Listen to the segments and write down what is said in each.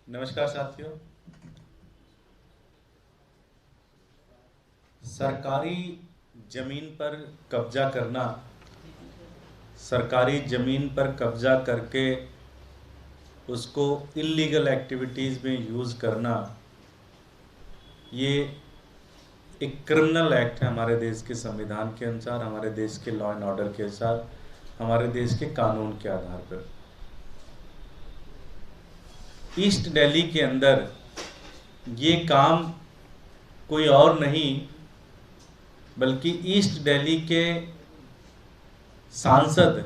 नमस्कार साथियों। सरकारी जमीन पर कब्जा करना, सरकारी जमीन पर कब्जा करके उसको इल्लीगल एक्टिविटीज़ में यूज़ करना, ये एक क्रिमिनल एक्ट है हमारे देश के संविधान के अनुसार, हमारे देश के लॉ एंड ऑर्डर के अनुसार, हमारे देश के कानून के आधार पर। ईस्ट दिल्ली के अंदर ये काम कोई और नहीं बल्कि ईस्ट दिल्ली के सांसद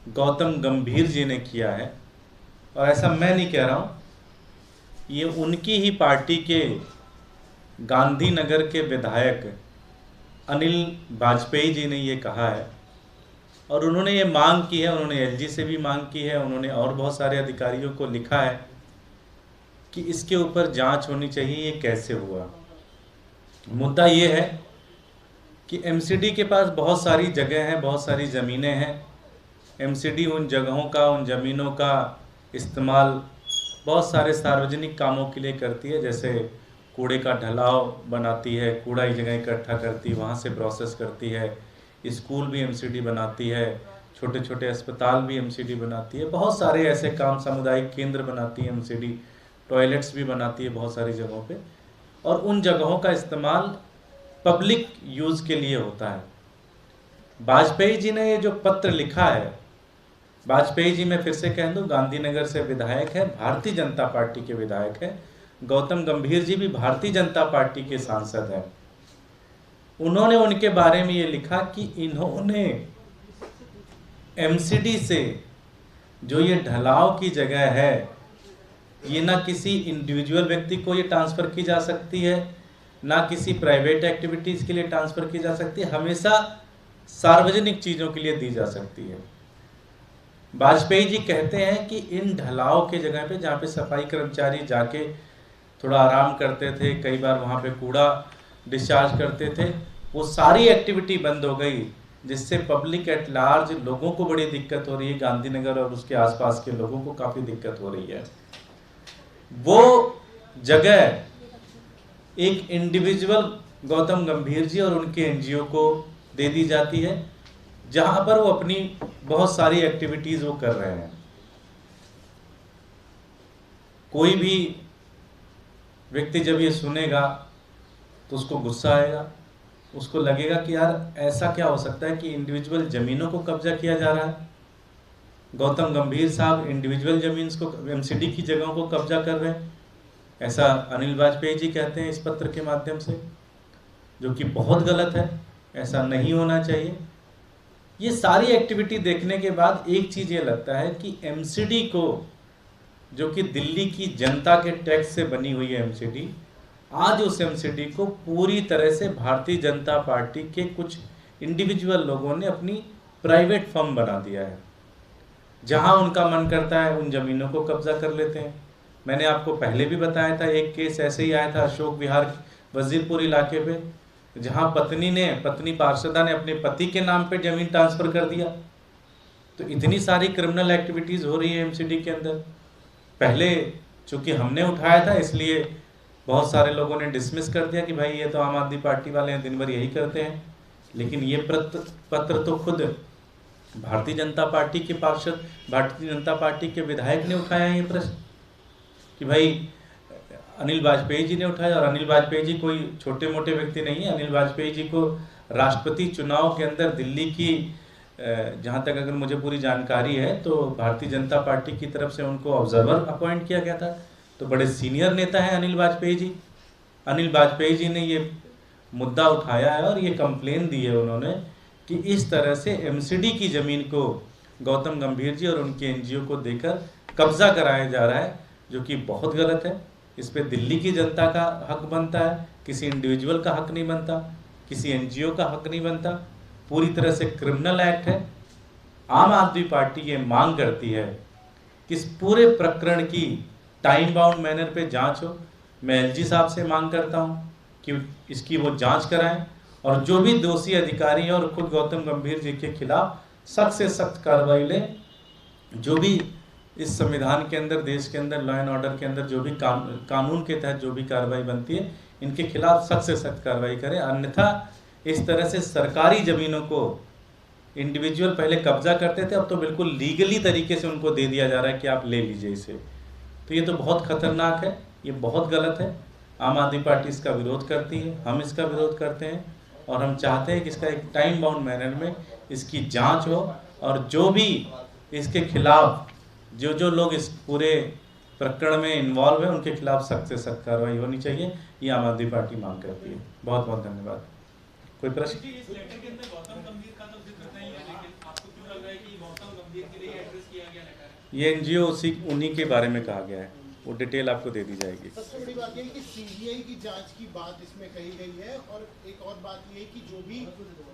गौतम गंभीर जी ने किया है। और ऐसा मैं नहीं कह रहा हूँ, ये उनकी ही पार्टी के गांधीनगर के विधायक अनिल वाजपेयी जी ने ये कहा है। और उन्होंने ये मांग की है, उन्होंने एलजी से भी मांग की है, उन्होंने और बहुत सारे अधिकारियों को लिखा है कि इसके ऊपर जांच होनी चाहिए, ये कैसे हुआ। मुद्दा ये है कि एमसीडी के पास बहुत सारी जगह हैं, बहुत सारी ज़मीनें हैं। एमसीडी उन जगहों का, उन ज़मीनों का इस्तेमाल बहुत सारे सार्वजनिक कामों के लिए करती है, जैसे कूड़े का ढलाव बनाती है, कूड़ा एक जगह इकट्ठा करती है, वहाँ से प्रोसेस करती है। स्कूल भी एमसीडी बनाती है, छोटे छोटे अस्पताल भी एमसीडी बनाती है, बहुत सारे ऐसे काम, सामुदायिक केंद्र बनाती है एमसीडी, टॉयलेट्स भी बनाती है बहुत सारी जगहों पे। और उन जगहों का इस्तेमाल पब्लिक यूज़ के लिए होता है। वाजपेयी जी ने ये जो पत्र लिखा है, वाजपेयी जी मैं फिर से कह दूं, गांधीनगर से विधायक है, भारतीय जनता पार्टी के विधायक है। गौतम गंभीर जी भी भारतीय जनता पार्टी के सांसद हैं। उन्होंने उनके बारे में ये लिखा कि इन्होंने एमसीडी से जो ये ढलाव की जगह है, ये ना किसी इंडिविजुअल व्यक्ति को ये ट्रांसफ़र की जा सकती है, ना किसी प्राइवेट एक्टिविटीज़ के लिए ट्रांसफ़र की जा सकती है, हमेशा सार्वजनिक चीज़ों के लिए दी जा सकती है। वाजपेयी जी कहते हैं कि इन ढलाव के जगह पे, जहाँ पे सफाई कर्मचारी जाके थोड़ा आराम करते थे, कई बार वहाँ पे कूड़ा डिस्चार्ज करते थे, वो सारी एक्टिविटी बंद हो गई, जिससे पब्लिक एट लार्ज, लोगों को बड़ी दिक्कत हो रही है। गांधीनगर और उसके आसपास के लोगों को काफ़ी दिक्कत हो रही है। वो जगह एक इंडिविजुअल गौतम गंभीर जी और उनके एनजीओ को दे दी जाती है, जहां पर वो अपनी बहुत सारी एक्टिविटीज वो कर रहे हैं। कोई भी व्यक्ति जब ये सुनेगा तो उसको गुस्सा आएगा, उसको लगेगा कि यार ऐसा क्या हो सकता है कि इंडिविजुअल जमीनों को कब्जा किया जा रहा है। गौतम गंभीर साहब इंडिविजुअल जमीन को, एमसीडी की जगहों को कब्जा कर रहे हैं, ऐसा अनिल वाजपेयी जी कहते हैं इस पत्र के माध्यम से, जो कि बहुत गलत है, ऐसा नहीं होना चाहिए। ये सारी एक्टिविटी देखने के बाद एक चीज़ ये लगता है कि एमसीडी को, जो कि दिल्ली की जनता के टैक्स से बनी हुई है एमसीडी, आज उस एमसीडी को पूरी तरह से भारतीय जनता पार्टी के कुछ इंडिविजुअल लोगों ने अपनी प्राइवेट फर्म बना दिया है। जहां उनका मन करता है उन जमीनों को कब्जा कर लेते हैं। मैंने आपको पहले भी बताया था, एक केस ऐसे ही आया था अशोक विहार वजीरपुर इलाके पे, जहां पत्नी पार्षदा ने अपने पति के नाम पे जमीन ट्रांसफ़र कर दिया। तो इतनी सारी क्रिमिनल एक्टिविटीज़ हो रही है एमसीडी के अंदर। पहले चूँकि हमने उठाया था, इसलिए बहुत सारे लोगों ने डिसमिस कर दिया कि भाई ये तो आम आदमी पार्टी वाले हैं, दिन भर यही करते हैं। लेकिन ये पत्र तो खुद भारतीय जनता पार्टी के पार्षद, भारतीय जनता पार्टी के विधायक ने उठाया है ये प्रश्न कि भाई अनिल वाजपेयी जी ने उठाया। और अनिल वाजपेयी जी कोई छोटे मोटे व्यक्ति नहीं है। अनिल वाजपेयी जी को राष्ट्रपति चुनाव के अंदर दिल्ली की, जहाँ तक अगर मुझे पूरी जानकारी है, तो भारतीय जनता पार्टी की तरफ से उनको ऑब्जर्वर अपॉइंट किया गया था। तो बड़े सीनियर नेता हैं अनिल वाजपेयी जी। अनिल वाजपेयी जी ने ये मुद्दा उठाया है और ये कंप्लेन दी है उन्होंने कि इस तरह से एमसीडी की ज़मीन को गौतम गंभीर जी और उनके एनजीओ को देकर कब्जा कराया जा रहा है, जो कि बहुत गलत है। इस पे दिल्ली की जनता का हक बनता है, किसी इंडिविजुअल का हक नहीं बनता, किसी एनजीओ का हक नहीं बनता। पूरी तरह से क्रिमिनल एक्ट है। आम आदमी पार्टी ये मांग करती है कि इस पूरे प्रकरण की टाइम बाउंड मैनर पे जांच हो। मैं एलजी साहब से मांग करता हूं कि इसकी वो जांच कराएं और जो भी दोषी अधिकारी हैं और खुद गौतम गंभीर जी के खिलाफ सख्त से सख्त कार्रवाई लें। जो भी इस संविधान के अंदर, देश के अंदर, लॉ एंड ऑर्डर के अंदर जो भी कानून के तहत जो भी कार्रवाई बनती है, इनके खिलाफ सख्त से सख्त कार्रवाई करें। अन्यथा इस तरह से सरकारी ज़मीनों को इंडिविजुअल पहले कब्जा करते थे, अब तो बिल्कुल लीगली तरीके से उनको दे दिया जा रहा है कि आप ले लीजिए इसे। तो ये तो बहुत खतरनाक है, ये बहुत गलत है। आम आदमी पार्टी इसका विरोध करती है, हम इसका विरोध करते हैं और हम चाहते हैं कि इसका एक टाइम बाउंड मैनर में इसकी जांच हो और जो भी इसके खिलाफ जो लोग इस पूरे प्रकरण में इन्वॉल्व है उनके खिलाफ सख्त से सख्त कार्रवाई होनी चाहिए, ये आम आदमी पार्टी मांग करती है। बहुत बहुत धन्यवाद। कोई प्रश्न? इस लेटर के अंदर गौतम गंभीर का तो जिक्र नहीं है, लेकिन आपको क्यों लग रहा है कि गौतम गंभीर के लिए एड्रेस किया गया लेटर है? ये एनजीओ उन्हीं के बारे में कहा गया है, वो डिटेल आपको दे दी जाएगी। सबसे बड़ी बात यह है कि सीबीआई की जांच की बात इसमें कही गई है और एक और बात यह है कि जो भी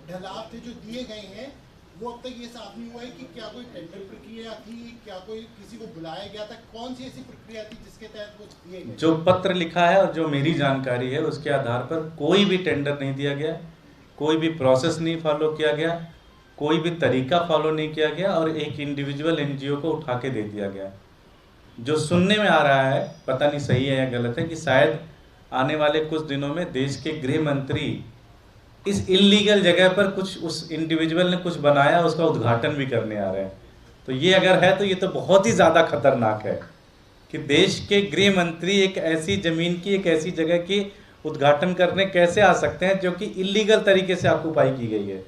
ढलाव थे जो दिए गए हैं वो अब तक ये साफ नहीं हुआ है कि क्या कोई टेंडर प्रक्रिया थी, क्या कोई किसी को बुलाया गया था, कौन सी ऐसी प्रक्रिया थी जिसके तहत वो दिए गए? जो पत्र लिखा है और जो मेरी जानकारी है उसके आधार पर कोई भी टेंडर नहीं दिया गया, कोई भी प्रोसेस नहीं फॉलो किया गया, कोई भी तरीका फॉलो नहीं किया गया और एक इंडिविजुअल एनजीओ को उठा के दे दिया गया। जो सुनने में आ रहा है, पता नहीं सही है या गलत है, कि शायद आने वाले कुछ दिनों में देश के गृह मंत्री इस इलीगल जगह पर कुछ उस इंडिविजुअल ने कुछ बनाया, उसका उद्घाटन भी करने आ रहे हैं। तो ये अगर है तो ये तो बहुत ही ज़्यादा खतरनाक है कि देश के गृह मंत्री एक ऐसी ज़मीन की, एक ऐसी जगह की उद्घाटन करने कैसे आ सकते हैं जो कि इलीगल तरीके से ऑक्युपाई की गई है।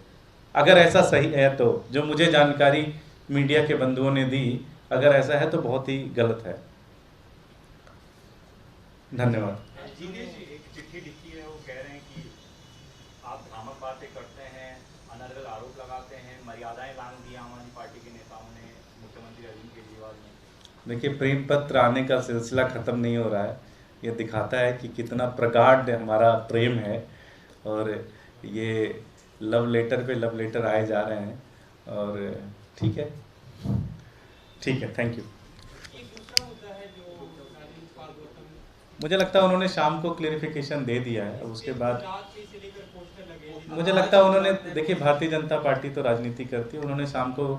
अगर ऐसा सही है तो, जो मुझे जानकारी मीडिया के बंधुओं ने दी, अगर ऐसा है तो बहुत ही गलत है। धन्यवाद। एक चिट्ठी लिखी है, वो कह रहे हैं कि आप भ्रामक बातें करते हैं, अनर्गल आरोप लगाते हैं, मर्यादाएं लांघ दी आम आदमी पार्टी के नेताओं ने मुख्यमंत्री अरविंद केजरीवाल ने। देखिए, प्रेम पत्र आने का सिलसिला ख़त्म नहीं हो रहा है। ये दिखाता है कि कितना प्रगाढ़ हमारा प्रेम है और ये लव लेटर पे लव लेटर आए जा रहे हैं और ठीक है, ठीक है, थैंक यू। मुझे लगता है उन्होंने शाम को क्लेरिफिकेशन दे दिया है। उसके बाद मुझे लगता है उन्होंने, देखिए भारतीय जनता पार्टी तो राजनीति करती है, उन्होंने शाम को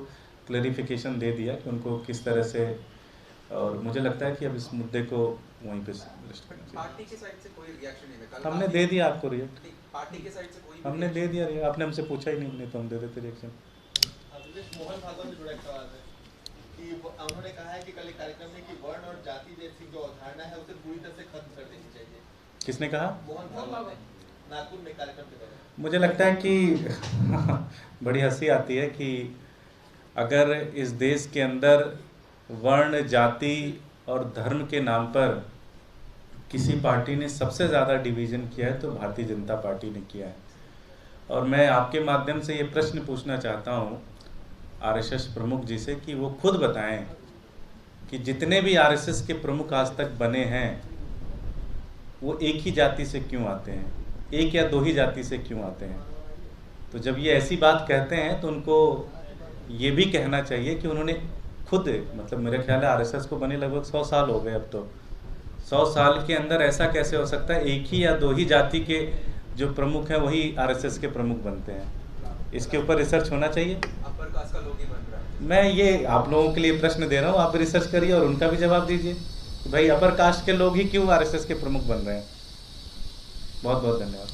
क्लेरिफिकेशन दे दिया कि उनको किस तरह से, और मुझे लगता है कि अब इस मुद्दे को वहीं पे लिस्ट करना चाहिए। पार्टी की साइड से कोई रिएक्शन नहीं है? हमने दे दिया आपको रिएक्ट, पार्टी की साइड से कोई हमने दे दिया रिएक्ट। आपने हमसे पूछा ही नहीं तो हम दे देते रिएक्शन। मोहन भागवत से जुड़ा एक सवाल है कि उन्होंने कहा है कि कल एक कार्यक्रम में कि वर्ण और जाति जैसी जो अवधारणा है उसे पूरी तरह से खत्म कर देनी चाहिए। किसने कहा? मोहन भागवत ने नागपुर में कार्यक्रम के दौरान। मुझे लगता है कि बड़ी हंसी आती है कि अगर इस देश के अंदर वर्ण, जाति और धर्म के नाम पर किसी पार्टी ने सबसे ज़्यादा डिवीज़न किया है तो भारतीय जनता पार्टी ने किया है। और मैं आपके माध्यम से ये प्रश्न पूछना चाहता हूँ आरएसएस प्रमुख जी से कि वो खुद बताएं कि जितने भी आरएसएस के प्रमुख आज तक बने हैं वो एक ही जाति से क्यों आते हैं, एक या दो ही जाति से क्यों आते हैं। तो जब ये ऐसी बात कहते हैं तो उनको ये भी कहना चाहिए कि उन्होंने खुद, मतलब मेरे ख्याल है आरएसएस को बने लगभग 100 साल हो गए। अब तो 100 साल के अंदर ऐसा कैसे हो सकता है एक ही या दो ही जाति के जो प्रमुख हैं वही आरएसएस के प्रमुख बनते हैं। इसके ऊपर रिसर्च होना चाहिए। अपर कास्ट का लोग ही बन रहा है। मैं ये आप लोगों के लिए प्रश्न दे रहा हूँ, आप रिसर्च करिए और उनका भी जवाब दीजिए कि भाई अपर कास्ट के लोग ही क्यों आरएसएस के प्रमुख बन रहे हैं। बहुत बहुत धन्यवाद।